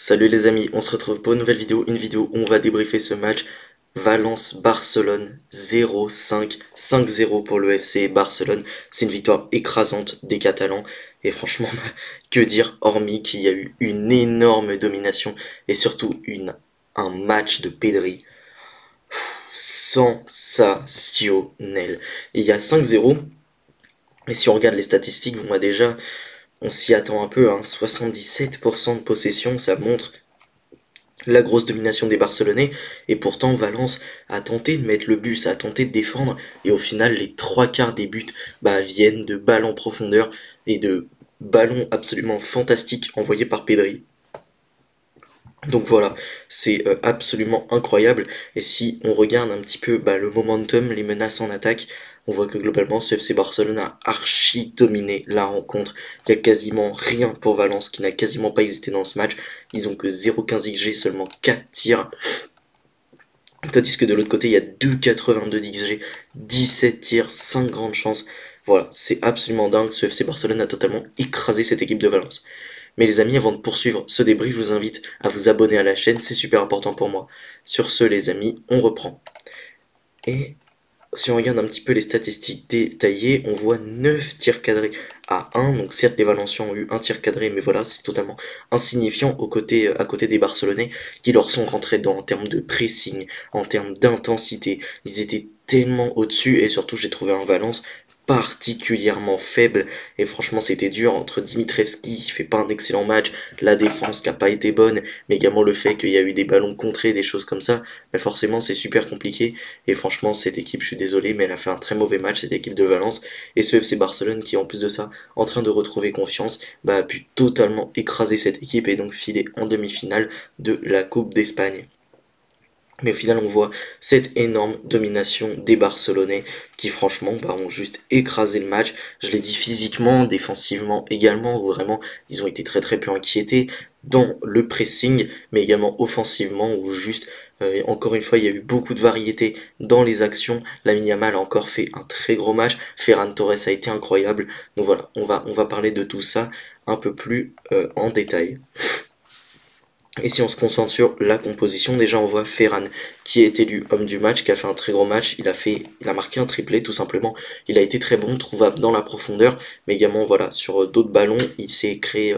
Salut les amis, on se retrouve pour une nouvelle vidéo, où on va débriefer ce match Valence-Barcelone 0-5, 5-0 pour le FC Barcelone. C'est une victoire écrasante des Catalans et franchement, que dire hormis qu'il y a eu une énorme domination et surtout un match de Pedri sensationnel. Il y a 5-0 et si on regarde les statistiques, bon, bah déjà on s'y attend un peu, hein, 77% de possession, ça montre la grosse domination des Barcelonais, et pourtant Valence a tenté de mettre le but, a tenté de défendre, et au final les trois quarts des buts viennent de balles en profondeur et de ballons absolument fantastiques envoyés par Pedri. Donc voilà, c'est absolument incroyable. Et si on regarde un petit peu le momentum, les menaces en attaque, on voit que globalement ce FC Barcelone a archi dominé la rencontre. Il n'y a quasiment rien pour Valence qui n'a quasiment pas existé dans ce match. Ils ont que 0,15 XG, seulement 4 tirs. Tandis que de l'autre côté, il y a 2,82 d'XG, 17 tirs, 5 grandes chances. Voilà, c'est absolument dingue. Ce FC Barcelone a totalement écrasé cette équipe de Valence. Mais les amis, avant de poursuivre ce débrief, je vous invite à vous abonner à la chaîne, c'est super important pour moi. Sur ce, les amis, on reprend. Et si on regarde un petit peu les statistiques détaillées, on voit 9 tirs cadrés à 1. Donc certes, les Valenciens ont eu un tir cadré, mais voilà, c'est totalement insignifiant à côté des Barcelonais qui leur sont rentrés dedans en termes de pressing, en termes d'intensité. Ils étaient tellement au-dessus et surtout, j'ai trouvé un Valence particulièrement faible et franchement c'était dur entre Dimitrevski qui fait pas un excellent match, la défense qui a pas été bonne, mais également le fait qu'il y a eu des ballons contrés, des choses comme ça, mais forcément c'est super compliqué et franchement cette équipe, je suis désolé, mais elle a fait un très mauvais match, cette équipe de Valence, et ce FC Barcelone qui en plus de ça, en train de retrouver confiance, a pu totalement écraser cette équipe et donc filer en demi-finale de la Coupe d'Espagne. Mais au final, on voit cette énorme domination des Barcelonais qui, franchement, ont juste écrasé le match. Je l'ai dit physiquement, défensivement également, où vraiment, ils ont été très très peu inquiétés dans le pressing, mais également offensivement, où juste, encore une fois, il y a eu beaucoup de variété dans les actions. Lamine Yamal a encore fait un très gros match. Ferran Torres a été incroyable. Donc voilà, on va parler de tout ça un peu plus en détail. Et si on se concentre sur la composition, déjà on voit Ferran qui est élu homme du match, qui a fait un très gros match, il a marqué un triplé tout simplement, il a été très bon, trouvable dans la profondeur, mais également voilà, sur d'autres ballons, il s'est créé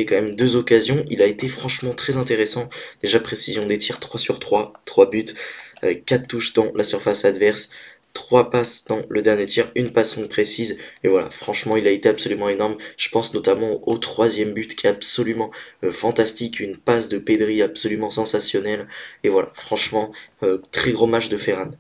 quand même deux occasions, il a été franchement très intéressant, déjà précision des tirs 3 sur 3, 3 buts, 4 touches dans la surface adverse, 3 passes dans le dernier tir, une passe longue précise, et voilà, franchement il a été absolument énorme, je pense notamment au troisième but qui est absolument fantastique, une passe de Pedri absolument sensationnelle, et voilà, franchement, très gros match de Ferran.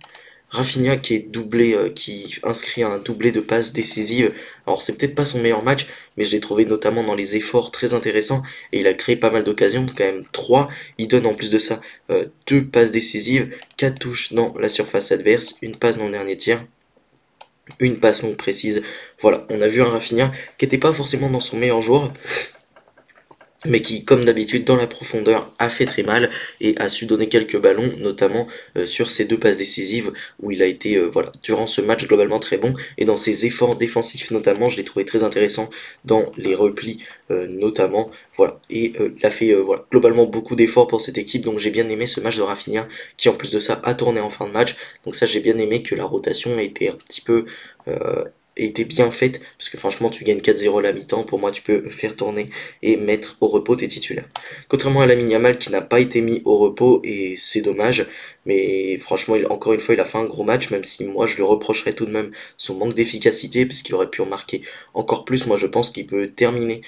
Rafinha qui est doublé, qui inscrit un doublé de passes décisives. Alors c'est peut-être pas son meilleur match, mais je l'ai trouvé notamment dans les efforts très intéressants et il a créé pas mal d'occasions, quand même 3. Il donne en plus de ça 2 passes décisives, 4 touches dans la surface adverse, une passe dans le dernier tir, une passe longue précise. Voilà, on a vu un Rafinha qui n'était pas forcément dans son meilleur jour, mais qui, comme d'habitude, dans la profondeur, a fait très mal et a su donner quelques ballons, notamment sur ses 2 passes décisives, où il a été, voilà, durant ce match globalement très bon, et dans ses efforts défensifs notamment, je l'ai trouvé très intéressant dans les replis notamment, voilà, et il a fait, voilà, globalement beaucoup d'efforts pour cette équipe, donc j'ai bien aimé ce match de Rafinha, qui en plus de ça a tourné en fin de match, donc ça j'ai bien aimé que la rotation ait été un petit peu était bien faite, parce que franchement tu gagnes 4-0 à la mi-temps, pour moi tu peux faire tourner et mettre au repos tes titulaires. Contrairement à Lamine Yamal qui n'a pas été mis au repos, et c'est dommage, mais franchement encore une fois il a fait un gros match, même si moi je lui reprocherais tout de même son manque d'efficacité, parce qu'il aurait pu en marquer encore plus. Moi je pense qu'il peut terminer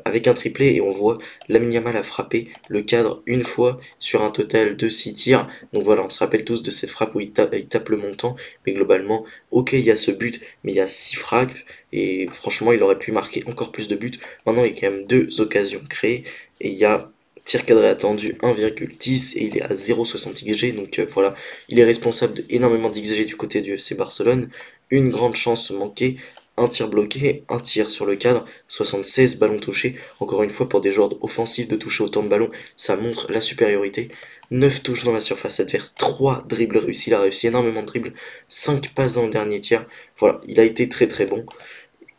avec un triplé, et on voit Lamine Yamal a frappé le cadre une fois sur un total de 6 tirs, donc voilà, on se rappelle tous de cette frappe où il tape le montant, mais globalement, ok il y a ce but, mais il y a 6 frappes, et franchement il aurait pu marquer encore plus de buts. Maintenant il y a quand même 2 occasions créées, et il y a tir cadré attendu 1,10 et il est à 0,60 XG, donc voilà, il est responsable d'énormément d'XG du côté du FC Barcelone. Une grande chance manquée, un tir bloqué, un tir sur le cadre, 76 ballons touchés. Encore une fois, pour des joueurs offensifs de toucher autant de ballons, ça montre la supériorité. 9 touches dans la surface adverse, 3 dribbles réussis, il a réussi énormément de dribbles, 5 passes dans le dernier tir. Voilà, il a été très très bon.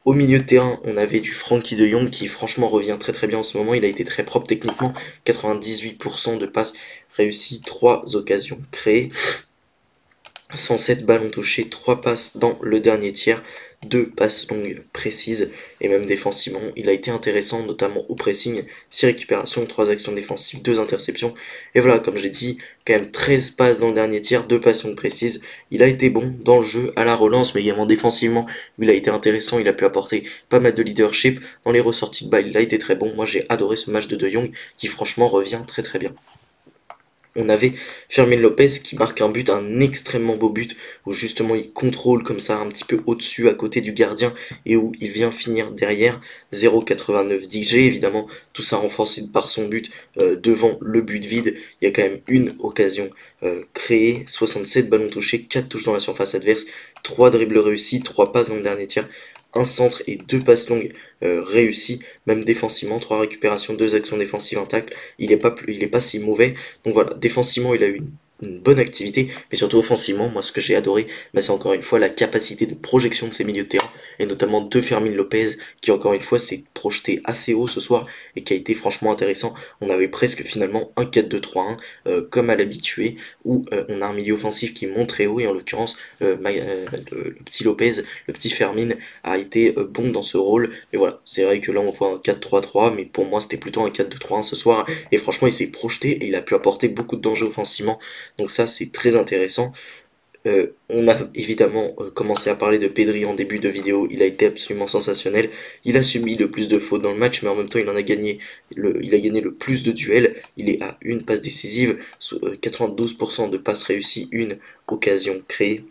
Au milieu de terrain, on avait du Frankie de Jong qui franchement revient très très bien en ce moment. Il a été très propre techniquement, 98% de passes réussies, 3 occasions créées. 107 ballons touchés, 3 passes dans le dernier tiers, 2 passes longues précises, et même défensivement, il a été intéressant, notamment au pressing, 6 récupérations, 3 actions défensives, 2 interceptions, et voilà, comme j'ai dit, quand même 13 passes dans le dernier tiers, 2 passes longues précises, il a été bon dans le jeu, à la relance, mais également défensivement, il a été intéressant, il a pu apporter pas mal de leadership, dans les ressorties de balle, il a été très bon, moi j'ai adoré ce match de Jong, qui franchement revient très très bien. On avait Fermin Lopez qui marque un but, un extrêmement beau but, où justement il contrôle comme ça un petit peu au-dessus à côté du gardien et où il vient finir derrière. 0,89 d'XG évidemment, tout ça renforcé par son but devant le but vide. Il y a quand même une occasion créée, 67 ballons touchés, 4 touches dans la surface adverse, 3 dribbles réussis, 3 passes dans le dernier tiers, un centre et 2 passes longues réussies, même défensivement, 3 récupérations, 2 actions défensives, un tacle, il est pas si mauvais. Donc voilà, défensivement il a eu une bonne activité, mais surtout offensivement, moi ce que j'ai adoré, bah, c'est encore une fois la capacité de projection de ses milieux de terrain, et notamment de Fermin Lopez, qui encore une fois s'est projeté assez haut ce soir, et qui a été franchement intéressant. On avait presque finalement un 4-2-3-1, comme à l'habitué, où on a un milieu offensif qui monte très haut, et en l'occurrence, le petit Lopez, le petit Fermin, a été bon dans ce rôle, mais voilà, c'est vrai que là on voit un 4-3-3, mais pour moi c'était plutôt un 4-2-3-1 ce soir, et franchement il s'est projeté, et il a pu apporter beaucoup de danger offensivement, donc ça c'est très intéressant. On a évidemment commencé à parler de Pedri en début de vidéo, il a été absolument sensationnel, il a subi le plus de fautes dans le match, mais en même temps il a gagné le plus de duels, il est à une passe décisive, 92% de passes réussies, une occasion créée.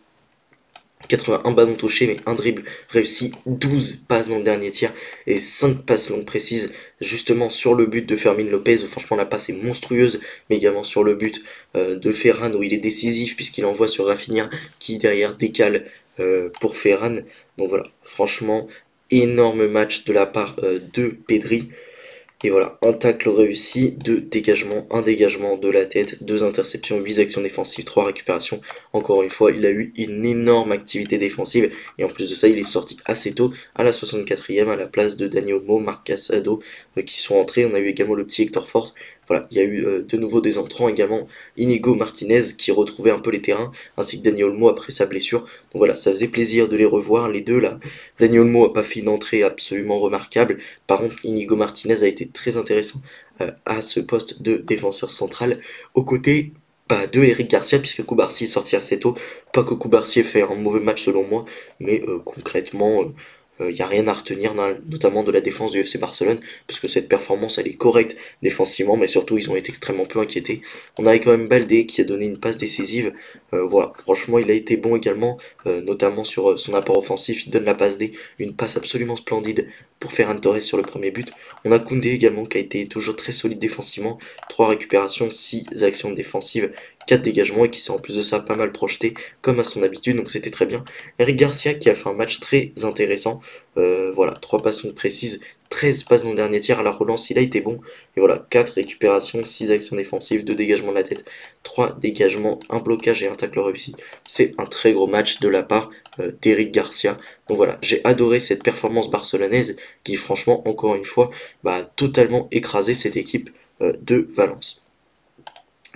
81 ballons touchés, mais un dribble réussi, 12 passes dans le dernier tiers et 5 passes longues précises, justement sur le but de Fermin Lopez, où franchement la passe est monstrueuse, mais également sur le but de Ferran, où il est décisif, puisqu'il envoie sur Rafinha, qui derrière décale pour Ferran. Donc voilà, franchement, énorme match de la part de Pedri. Et voilà, un tacle réussi, 2 dégagements, un dégagement de la tête, 2 interceptions, 8 actions défensives, 3 récupérations. Encore une fois, il a eu une énorme activité défensive. Et en plus de ça, il est sorti assez tôt, à la 64e, à la place de Dani Olmo, Marc Casado, qui sont entrés. On a eu également le petit Hector Fort. Voilà, il y a eu de nouveau des entrants également. Inigo Martinez qui retrouvait un peu les terrains, ainsi que Dani Olmo après sa blessure. Donc voilà, ça faisait plaisir de les revoir, les deux là. Dani Olmo a pas fait une entrée absolument remarquable. Par contre, Inigo Martinez a été très intéressant à ce poste de défenseur central, aux côtés de Eric Garcia, puisque Cubarsí est sorti assez tôt. Pas que Cubarsí ait fait un mauvais match selon moi, mais concrètement, il n'y a rien à retenir, notamment de la défense du FC Barcelone, parce que cette performance elle est correcte défensivement, mais surtout ils ont été extrêmement peu inquiétés. On avait quand même Baldé qui a donné une passe décisive. Voilà, franchement il a été bon également, notamment sur son apport offensif. Il donne la passe D, une passe absolument splendide pour Ferran Torres sur le premier but. On a Koundé également qui a été toujours très solide défensivement, 3 récupérations, 6 actions défensives, 4 dégagements, et qui s'est en plus de ça pas mal projeté comme à son habitude, donc c'était très bien. Eric Garcia qui a fait un match très intéressant, voilà, 3 passes précises, 13 passes dans le dernier tiers, à la relance il a été bon, et voilà, 4 récupérations, 6 actions défensives, 2 dégagements de la tête, 3 dégagements, un blocage et un tacle réussi. C'est un très gros match de la part d'Eric Garcia. Donc voilà, j'ai adoré cette performance barcelonaise qui franchement, encore une fois, a totalement écrasé cette équipe de Valence.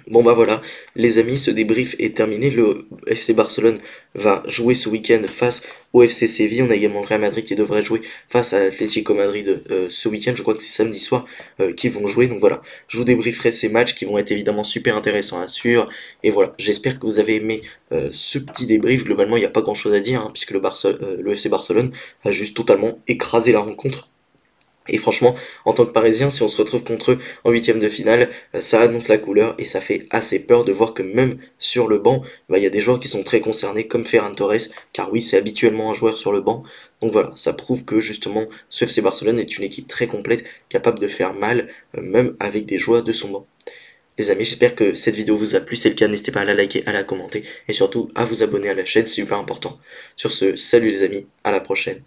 Bon bah voilà, les amis, ce débrief est terminé. Le FC Barcelone va jouer ce week-end face au FC Séville. On a également le Real Madrid qui devrait jouer face à l'Atlético Madrid ce week-end. Je crois que c'est samedi soir qu'ils vont jouer. Donc voilà, je vous débrieferai ces matchs qui vont être évidemment super intéressants à suivre. Et voilà, j'espère que vous avez aimé ce petit débrief. Globalement, il n'y a pas grand-chose à dire, hein, puisque le FC Barcelone a juste totalement écrasé la rencontre. Et franchement, en tant que Parisien, si on se retrouve contre eux en huitième de finale, ça annonce la couleur et ça fait assez peur de voir que même sur le banc, il y a des joueurs qui sont très concernés comme Ferran Torres, car oui, c'est habituellement un joueur sur le banc. Donc voilà, ça prouve que justement, ce FC Barcelone est une équipe très complète, capable de faire mal, même avec des joueurs de son banc. Les amis, j'espère que cette vidéo vous a plu, si c'est le cas, n'hésitez pas à la liker, à la commenter, et surtout à vous abonner à la chaîne, c'est super important. Sur ce, salut les amis, à la prochaine.